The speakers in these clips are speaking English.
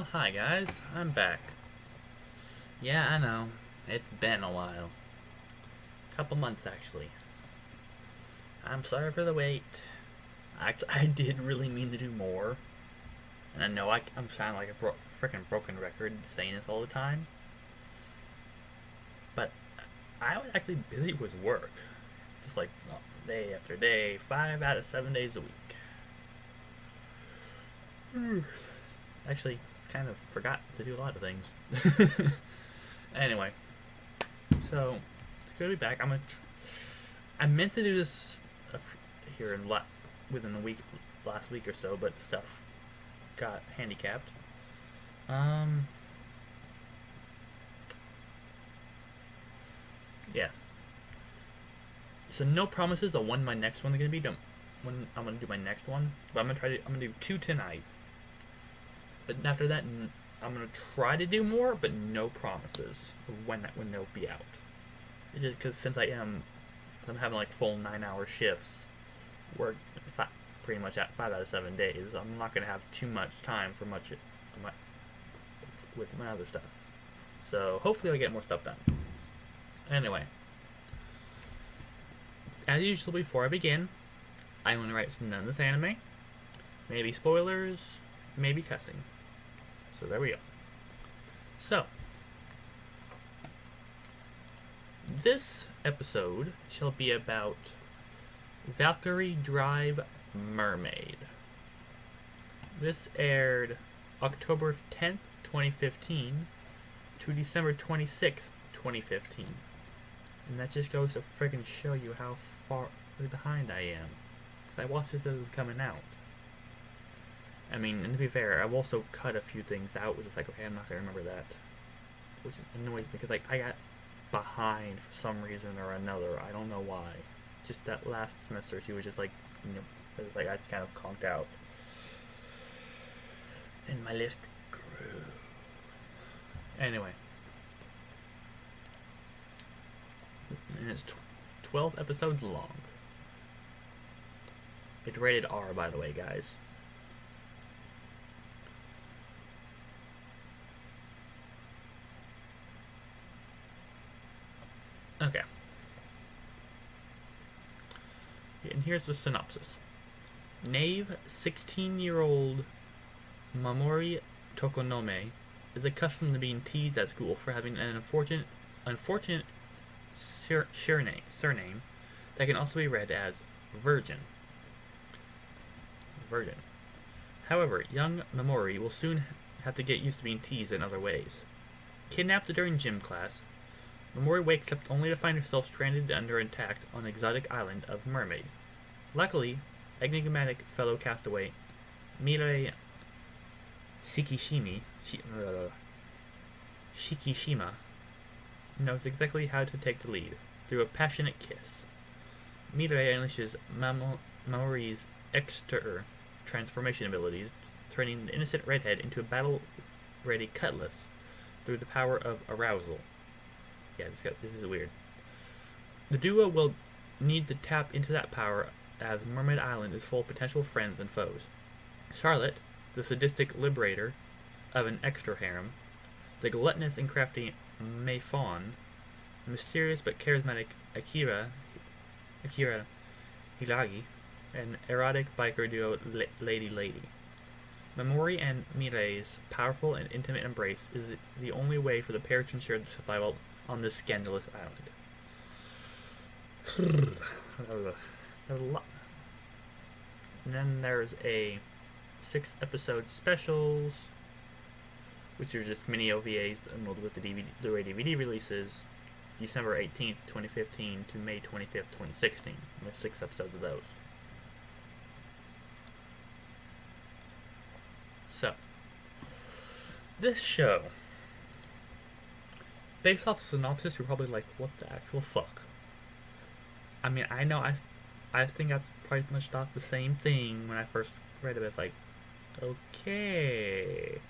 Oh, hi guys, I'm back. Yeah, I know. It's been a while. Couple months, actually. I'm sorry for the wait. I did really mean to do more. And I know I'm sounding like a freaking broken record saying this all the time. But I was actually busy with work. Just like day after day, 5 out of 7 days a week. Actually, kind of forgot to do a lot of things. Anyway, so it's good to be back. I meant to do this here within the week, last week or so, but stuff got handicapped. Um, yeah. So no promises on when my next one's gonna be done. When I'm gonna do my next one, but I'm gonna do two tonight. But after that, I'm gonna try to do more, but no promises of when they'll be out. It's just because since I'm having like full 9-hour shifts, work pretty much at 5 out of 7 days. I'm not gonna have too much time for with my other stuff. So hopefully I'll get more stuff done. Anyway, as usual, before I begin, I'm gonna write some on this anime. Maybe spoilers, maybe cussing. So there we go. So, this episode shall be about Valkyrie Drive Mermaid. This aired October 10th, 2015 to December 26th, 2015. And that just goes to friggin' show you how far behind I am. Because I watched this as it was coming out. I mean, and to be fair, I've also cut a few things out, which is like, okay, I'm not going to remember that. Which annoys me, because like, I got behind for some reason or another. I don't know why. Just that last semester or two was just like, like I just kind of conked out. And my list grew. Anyway. And it's 12 episodes long. It's rated R, by the way, guys. Okay. And here's the synopsis. Knave, 16-year-old Mamori Tokonome is accustomed to being teased at school for having an unfortunate surname that can also be read as Virgin. However, young Mamori will soon have to get used to being teased in other ways. Kidnapped during gym class, Mamori wakes up only to find herself stranded under attack on the exotic island of Mermaid. Luckily, enigmatic fellow castaway Mirai Shikishima knows exactly how to take the lead through a passionate kiss. Mirai unleashes Mamori's exter transformation abilities, turning the innocent redhead into a battle-ready cutlass through the power of arousal. Yeah, this is weird. The duo will need to tap into that power as Mermaid Island is full of potential friends and foes. Charlotte, the sadistic liberator of an extra harem, the gluttonous and crafty Mei Fawn, the mysterious but charismatic Akira Hiragi, and erotic biker duo Lady. Mamori and Mirai's powerful and intimate embrace is the only way for the pair to ensure their survival on this scandalous island. That was a lot. And then there's a 6-episode specials, which are just mini OVAs bundled with the DVD releases, December 18th, 2015 to May 25th, 2016. There's 6 episodes of those. So, this show, based off synopsis, you're probably like, what the actual fuck? I mean, I know I think I pretty much thought the same thing when I first read it. It's like, okay.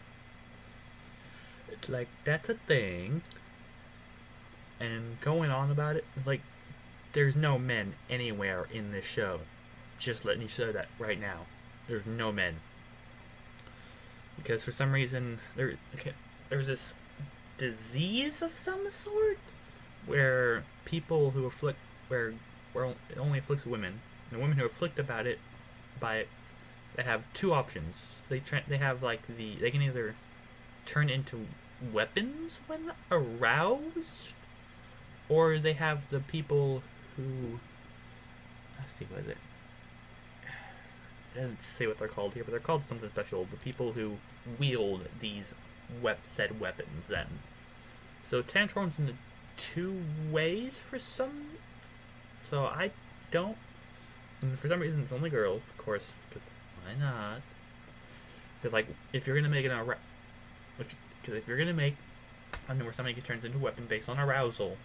It's like, that's a thing. And going on about it, like, there's no men anywhere in this show. Just letting you know that right now. There's no men. because for some reason there's this disease of some sort where people who afflict where it only afflicts women, and the women who are afflicted by it, they have two options. They have like they can either turn into weapons when aroused, or they have the people who, let's see, what is it? It doesn't say what they're called here, but they're called something special. The people who wield these said weapons then. So it transforms into two ways for some. So I don't. And for some reason, it's only girls, of course, because why not? Because like, if you're gonna make if you're gonna make something where somebody turns into a weapon based on arousal,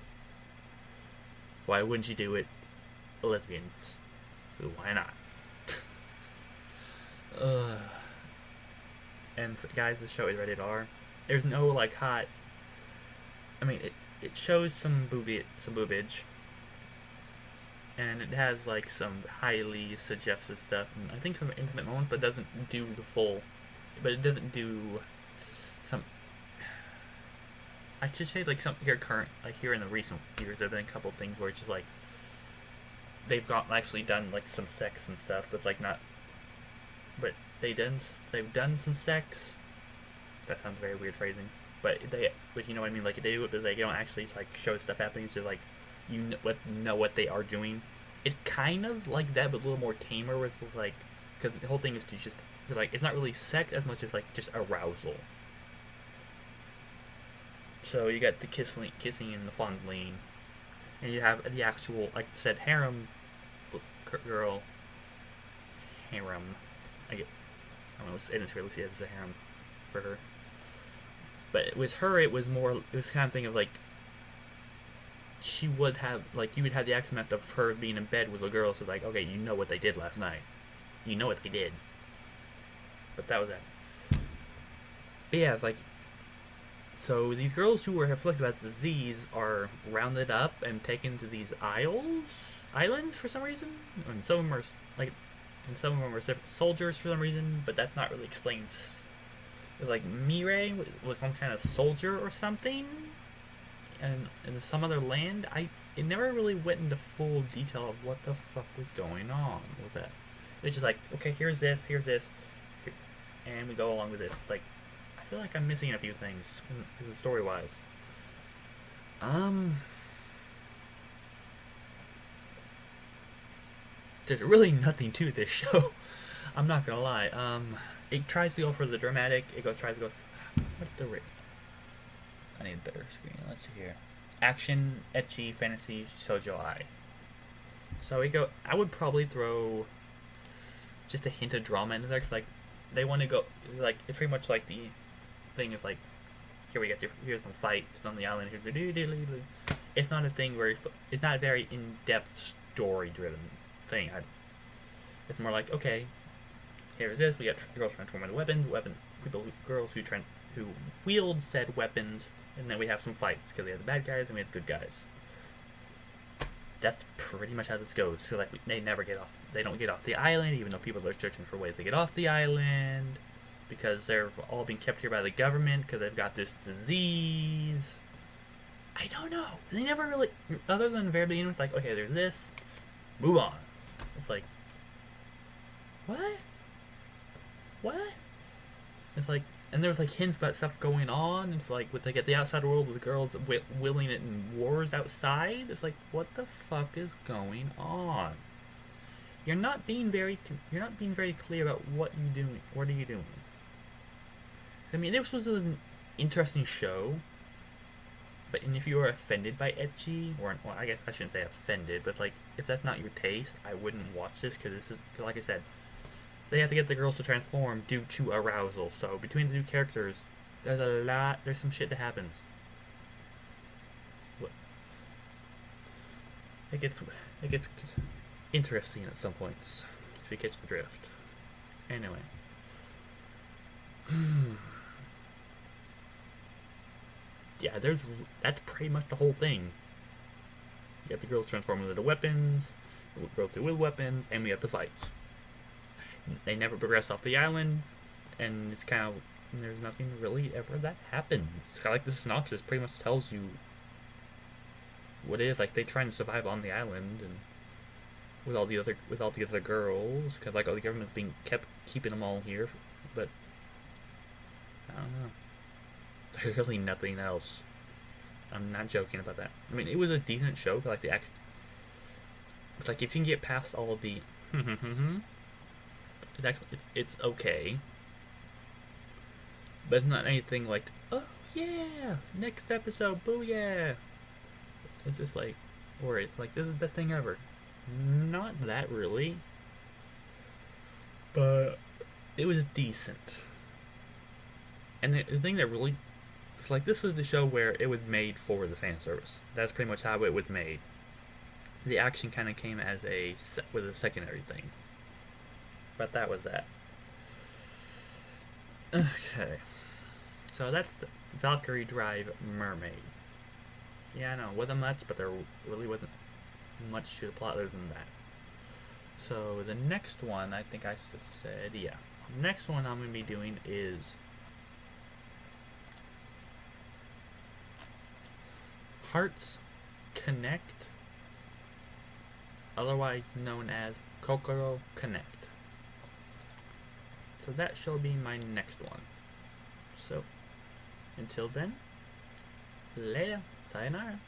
why wouldn't you do it lesbians? Why not? And for, guys, this show is rated R. There's no like hot. I mean, it shows some boobage, and it has like some highly suggestive stuff, and I think some intimate moments, but doesn't do the full. But it doesn't do some. I should say like some here in the recent years, there've been a couple things where it's just like they've actually done like some sex and stuff, but like not. But they've done some sex. That sounds very weird phrasing, but you know what I mean. Like they do it, but they don't actually like show stuff happening. So like you know what they are doing. It's kind of like that, but a little more tamer. With like, because the whole thing is to just like it's not really sex as much as like just arousal. So you got the kissing and the fondling, and you have the actual, like I said, harem girl. Harem. I don't know. It didn't really see it as a harem for her. But with her, it was kind of thing of like she would have like you would have the accent of her being in bed with a girl. So like, okay, you know what they did last night. You know what they did. But that was that. But yeah, it's like. So these girls who were afflicted by disease are rounded up and taken to these islands for some reason, and some of them are soldiers for some reason, but that's not really explained. It's like Mirai was some kind of soldier or something, and in some other land. It never really went into full detail of what the fuck was going on with that. It's just like, okay, here's this, and we go along with it. It's like, I feel like I'm missing a few things story-wise. There's really nothing to this show. I'm not gonna lie. It tries to go for the dramatic. Tries to go. What's the rate? I need a better screen. Let's see here. Action, ecchi, fantasy, shoujo ai. So I would probably throw just a hint of drama into there, because like they want to go. Like it's pretty much like the thing is like, here's some fights on the island. Here's the It's not a thing where it's not a very in-depth story-driven thing. It's more like, okay, here's this. We got girls transforming into weapons, girls who wield said weapons, and then we have some fights because we have the bad guys and we have the good guys. That's pretty much how this goes. So like they never get off. They don't get off the island, even though people are searching for ways to get off the island, because they're all being kept here by the government because they've got this disease. I don't know. They never really, other than the very beginning, it's like, okay, there's this, move on. It's like, what? It's like, and there's like hints about stuff going on. It's like with like at the outside world with the girls willing it in wars outside. It's like, what the fuck is going on? You're not being very clear about what you're doing. What are you doing? I mean, this was an interesting show, but if you are offended by ecchi, well, I guess I shouldn't say offended, but like if that's not your taste, I wouldn't watch this, because this is, like I said, they have to get the girls to transform due to arousal. So between the two characters, there's some shit that happens. It gets interesting at some points, if you catch the drift. Anyway. Yeah, that's pretty much the whole thing. You got the girls transforming into weapons, the girls do with weapons, and we have the fights. They never progress off the island, and it's kind of And there's nothing really ever that happens. It's kind of like the synopsis pretty much tells you what it is. Like, they trying to survive on the island and with all the other girls, because like all the government's being kept keeping them all here, but I don't know. There's really nothing else. I'm not joking about that. I mean, it was a decent show, but like the action, it's like if you can get past all of the it's actually it's okay, but it's not anything like, oh yeah, next episode, booyah. It's just like, or it's like, this is the best thing ever. Not that really, but it was decent. And the thing that really, it's like, this was the show where it was made for the fan service. That's pretty much how it was made. The action kind of came as with a secondary thing. But that was that. Okay. So that's the Valkyrie Drive Mermaid. Yeah, I know, it wasn't much, but there really wasn't much to the plot other than that. So the next one, I think I said, yeah. Next one I'm going to be doing is Hearts Connect, otherwise known as Kokoro Connect. So that shall be my next one. So, until then, later, sayonara.